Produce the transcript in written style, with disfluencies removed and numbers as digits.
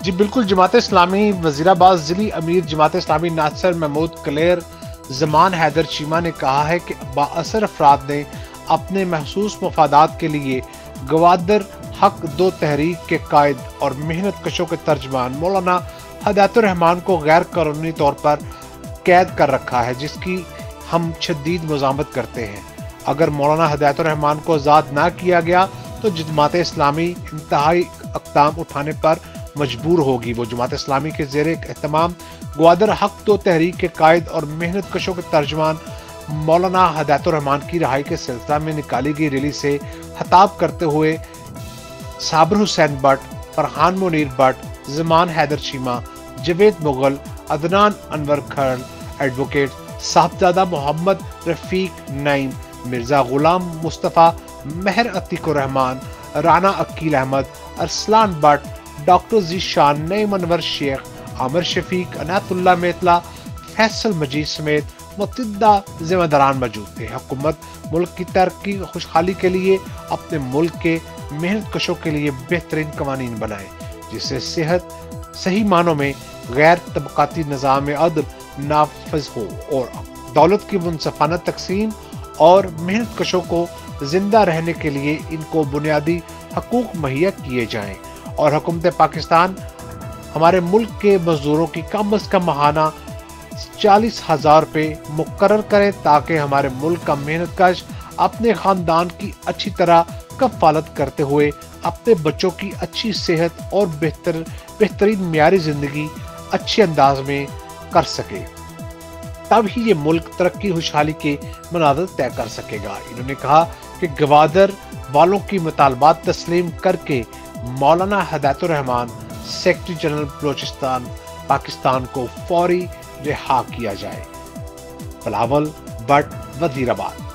جی بالکل، جماعت اسلامی وزیرآباد ضلعی امیر جماعت اسلامی ناصر محمود کلیر زمان حیدر چیمہ نے کہا ہے کہ بااثر افراد نے اپنے محسوس مفادات کے لیے گوادر حق دو تحریک کے قائد اور محنت کشوں کے ترجمان مولانا ہدایت الرحمان کو غیر قانونی طور پر قید کر رکھا ہے، جس کی ہم شدید مذمت کرتے ہیں۔ اگر مولانا ہدایت الرحمان کو آزاد نہ کیا گیا تو جماعت اسلامی انتہائی اقدام اٹھانے پر مجبور ہوگی۔ وہ جماعت اسلامی کے زیر اہتمام گوادر حق دو تحریک کے قائد اور محنت کشوں کے ترجمان مولانا ہدایت الرحمان کی رہائی کے سلسلہ میں نکالی گئی ریلی سے خطاب کرتے ہوئے صابر حسین but, Farhan Munir but, Zaman Haider Cheema, Javed Mughal, Adnan Anwar Kharal, advocate صاحبزادہ محمد رفیق نعیم، مرزا غلام مصطفیٰ، مہر عتیق الرحمان، رانا عقیل احمد، ارسلان بٹ، ڈاکٹر ذیشان، نعیم انور شیخ، عامر شفیق، عنایت اللہ میتلا، فیصل مجید سمیت متعدد ذمہ داران موجود تھے۔ حکومت ملک کی ترقی خوشحالی کے لیے اپنے ملک کے محنت کشوں کے لیے بہترین قوانین بنائے، جس سے صحت صحیح معنوں میں غیر طبقاتی نظام عدل نافذ ہو اور دولت کی منصفانہ تقسیم اور محنت کشوں کو زندہ رہنے کے لیے ان کو بنیادی حقوق مہیا کیے جائیں، اور حکومت پاکستان ہمارے ملک کے مزدوروں کی کم از کم ماہانہ 40,000 روپے مقرر کرے تاکہ ہمارے ملک کا محنت کش اپنے خاندان کی اچھی طرح کفالت کرتے ہوئے اپنے بچوں کی اچھی صحت اور بہترین معیاری زندگی اچھے انداز میں کر سکے، تب ہی یہ ملک ترقی خوشحالی کے مناظر طے کر سکے گا۔ انہوں نے کہا کہ گوادر والوں کی مطالبات تسلیم کر کے مولانا ہدایت الرحمان سیکرٹری جنرل بلوچستان پاکستان کو فوری رہا کیا جائے۔ بلاول بٹ، وزیر آباد۔